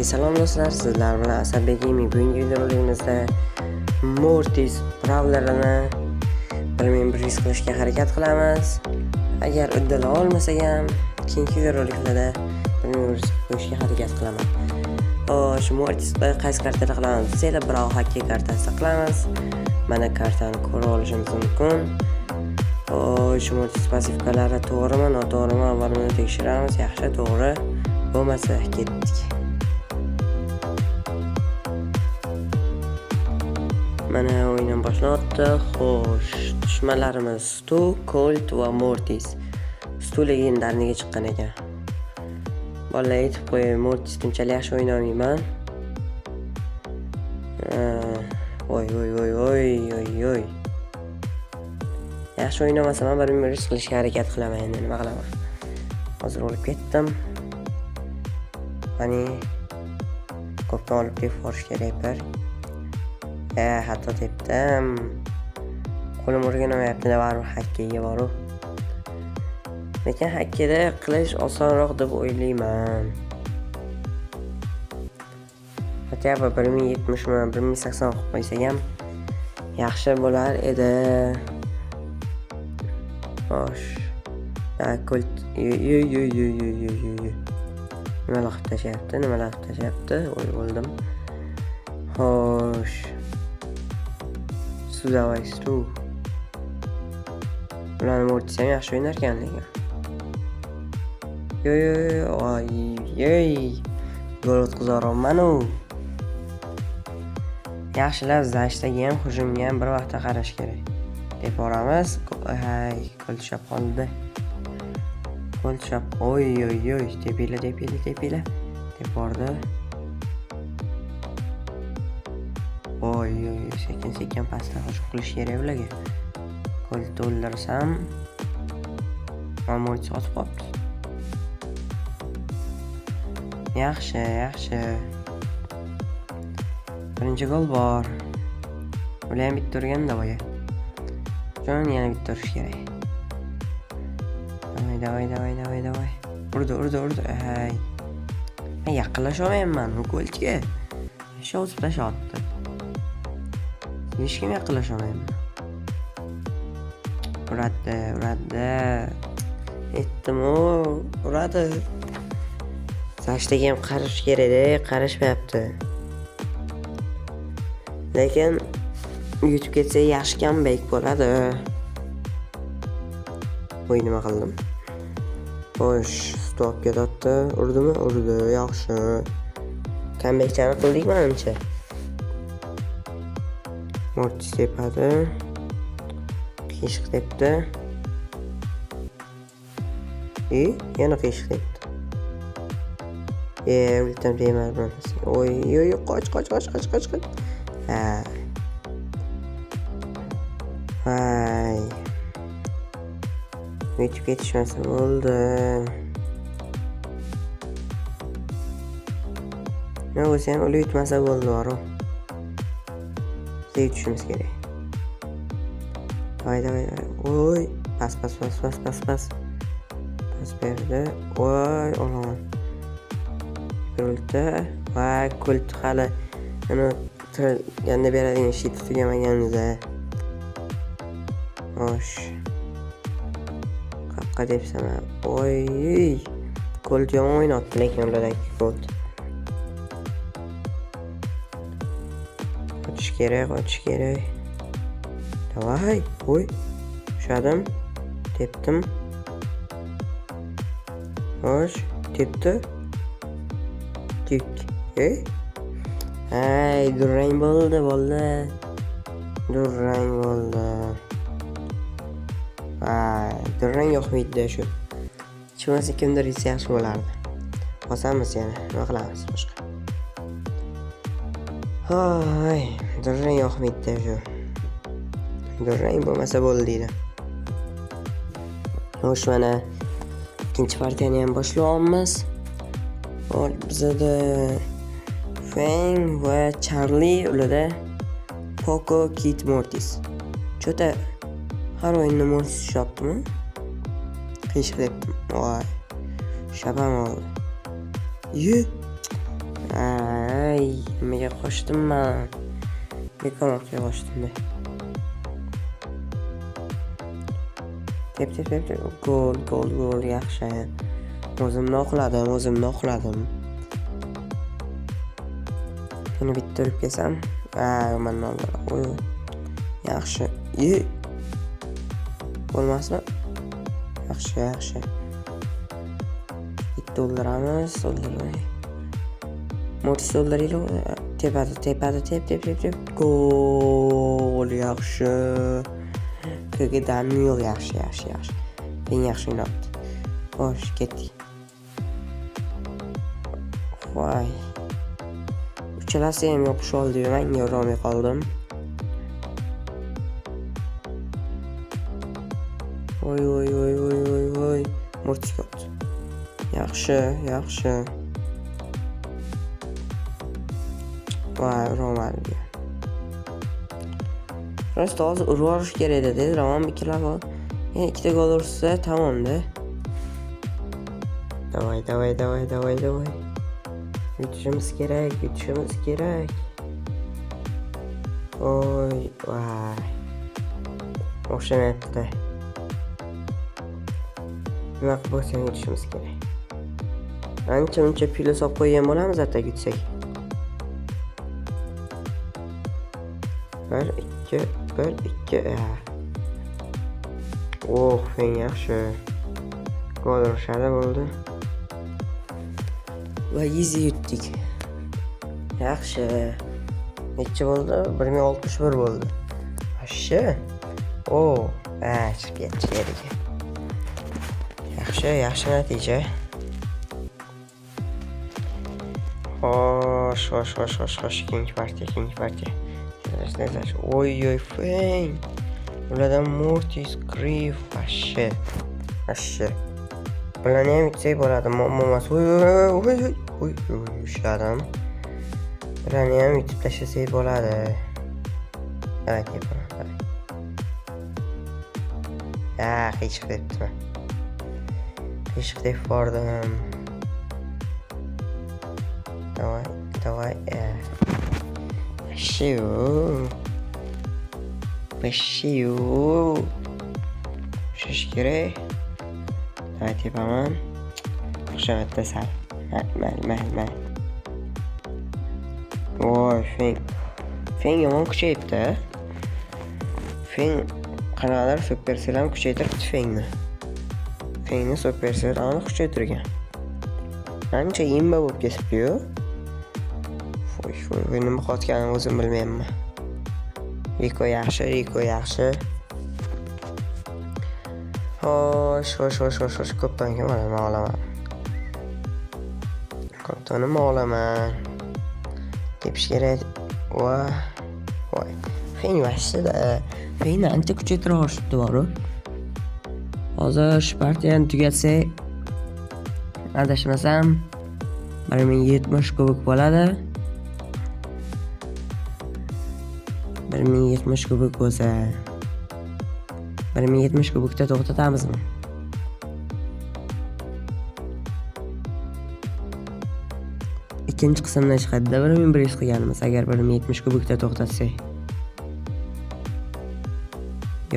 Salom do'stlar, sizlar bilan Asadbek Gaming. Bugungi videoligimizda Mortis Brawlerini 1100 qilishga harakat qilamiz. Agar uddala olmasak ham keyingi videoliklarda 1100 qilishga harakat qilaman. Xo'sh, Mortisda qaysi kartalar qilamiz? Sizlar Brawl Hockey kartasi qilamiz. Mana kartani ko'ra olishingiz mumkin. Xo'sh, Mortis passivkalari to'g'rimi, noto'g'rimi? Avval buni tekshiramiz. Yaxshi, to'g'ri. Bo'lmasa ketdik. Mana o'yin boshlanmoqda. Xo'sh, dushmanlarimiz Stu, Colt va Mortis. Stu legendariga chiqqan ekan. Bolalar aytib qo'yay, Mortis bunchalik yaxshi o'yna olmayman. Voy. Yaxshi o'ynamasam ham 1100 qilishga harakat qilaman. Endi nima qilaman? Hozir olib ketdim. Hani ko'pdan olib ketish kerak bir. Hatto tepdim. Qo'lim o'rganmayapti, baribir hakkega boru. Lekin hakkada qilish osonroq deb o'ylayman. Hatto 1070 mi, 1080 qilib qo'ysak ham yaxshi bo'lar edi. Xo'sh. Colt. Nimalar qilib tashyapti? O'y bo'ldim. Xo'sh. Davay Stu. Ularni Mortis ham yaxshi o'ynar ekan lekin. Gol o'tkazarman u. Yaxshilab zashtagi ham, hujumga ham bir vaqtda qarash kerak. Deb boramiz. Qo'l tushab qoldi. Tepila. Deb bordi. Sekin pastdan hujum qilish kerak ularga. Qo'lni o'ldirsam, Mortis otib qolibdi. Yaxshi. Birinchi gol bor. Ular ham bitta urganda boya. Jon yana bitta urish kerak. Davay. Urdi. Men yaqinlasha olmayman bu Coltga. O'tib tashlatdi. Hech kim yaqinlasha olmayman. Uradi. Uradi. Sashtaga ham qarash kerak-da, qarashmayapti. Lekin yutib ketsa yaxshi comeback bo'ladi. Voy, nima qildim? Xo'sh, stop ketdi. Urdimi? Urdi, yaxshi. Comeback'ni qildik menimcha. Mortis tepadi. Qiyshiq tepdi. Yana qiyshiq tepdi. Ultim demadi. Qoch. Yutib ketishmasa bo'ldi. Nima bo'lsa ham ular yutmasa bo'ldi, baro. Yutishimiz kerak. Davay. Oy, pas. Pas berdi. Voy, olaman. Colt hali uni tirganda beradigan shit tugamaganida. Xo'sh. Qaqqa depsam. Oy. Colt yomon o'ynayapti, lekin ulardagi Colt. Qochish kerak. Davay. Oy. Ushadim. Tepdim. Xo'sh, tepdi. Durang bo'ldi. Durang yo'qmaydi shu. Chimasi kimdir yetsa yaxshi bo'lardi. Bosamiz yana. Nima qilamiz boshqa? Durang yo'qmaydi shu. Durang bo'lmasa bo'ldi deydi. Xo'sh, mana ikkinchi partiyani ham boshlayapmiz. Bizda Fang va Charlie, ularda Poco, Kit, Mortis. Cho'ta har o'yinda Mortis tushaptimi? Qiyshiq debdim. Voy. Shabam oldi. Ay, nimaga qo'shdim men? Bekorga qo'shdim. Tep. Gol, yaxshi. O'zimni oqladim. Buni bitta urib kelsam, men oldin. Yaxshi. Bo'lmasmi? Yaxshi. Bitta o'ldiramiz, o'ldirmay. Mortis o'ldiraylik. Tepadi. Gol, yaxshi. Daniel yaxshi. Eng yaxshi o'ynabdi. Xo'sh, ketdik. Voy. Uchalasi ham yopish oldi, men yorolmay qoldim. Voy. Mortis ketdi. Yaxshi. Voy, urolmadi. Rost hozir urib olish kerak edi. Ramon bikilar bor. Yana ikkita gol ursa tamomda. Davay. Yutishimiz kerak. Voy. O'xshamayapti. Nima qilib bo'lsa yutishimiz kerak. Ancha pul solib qo'ygan bo'lamiz hatta yutsak. 1 2. Eng yaxshi. Gol urishadi bo'ldi. Va easy yutdik. Yaxshi. Necha bo'ldi? 1061 bo'ldi. Yaxshi. Chiqib ketdi. Yaxshi natija. Xo'sh. Keyingi partiya. Oy, Feng. Ulardan Mortis, Griff, Ashe. Bularni ham yutsak bo'ladi, muammo emas. Oy, ushladim. Bularni ham yutib tashlasak bo'ladi. Yapaman. Qiyshiq debman. Qiyshiq deb bordim. Davay. Peshiu. Shish kerak. Tepaman. O'xshamayapti sal. Mal. Voy, Feng yomon kuchayibdi. Feng qanaqadir supersel ham kuchaytiribdi Fengni. Fengni supersel ham kuchaytirgan. Ancha imba bo'lib ketibdi-yu. Voy, nima qotganini o'zim bilmayman. Riko yaxshi. Xo'sh, ko'pdan keyin men olaman. Tepish kerak. Voy. Feng vashida. Fengni ancha kuchaytira olishibdi bor-ku. Hozir shu partiyani tugatsak, adashmasam 1070 kubik bo'ladi. 1070 kubik bo'lsa 1070 kubikda to'xtatamizmi? Ikkinchi qismdan chiqadi-da 1100 qilganimiz agar 1070 kubikda to'xtatsak.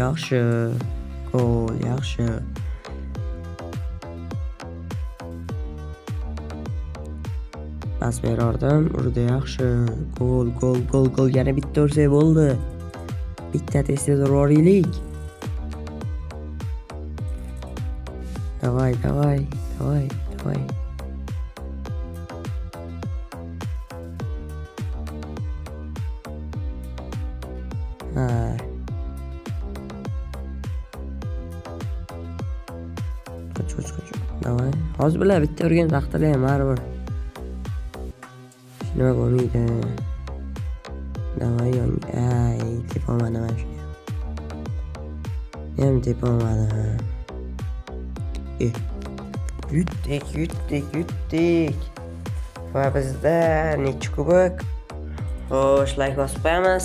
Yaxshi. Gol, yaxshi. Pas berardim, urdi yaxshi. Gol. Yana bitta ursak bo'ldi. Bitta tezda uraylik. Davay. Qoch. Davay. Hozir bilan bitta urgan vaqtida ham baribir. Nima bo'lmaydi. Davay, tepolmadim mana shuni. Ham tepolmadim. Yutdik. Va bizda necha kubik? Xo'sh, like bosib qo'yamiz.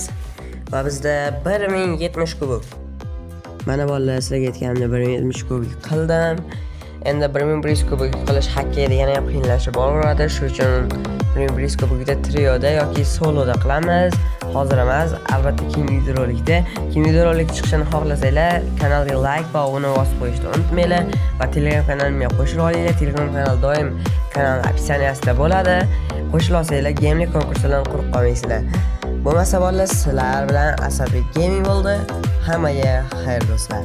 Va bizda 1070 kubik. Mana bolalar sizlarga aytganimda 1070 kubik qildim. Endi 1100 kubik qilish hakkida yana ham qiyinlashib boraveradi. Shuning uchun 1100 kubikda trioda yoki soloda qilamiz. Hozir emas, albatta keyingi videorolikda. Keyingi videorolik chiqishini xohlasanglar, kanalga like va obuna bosib qo'yishni unutmanglar va Telegram kanalimga qo'shilib olinglar. Telegram kanal doim kanal opsiyasida bo'ladi. Qo'shila olsanglar, gaming konkursidan quruq qolmaysizlar. Bo'lmasa bolalar, sizlar bilan Asadbek Gaming bo'ldi. Hammaga xayr do'stlar.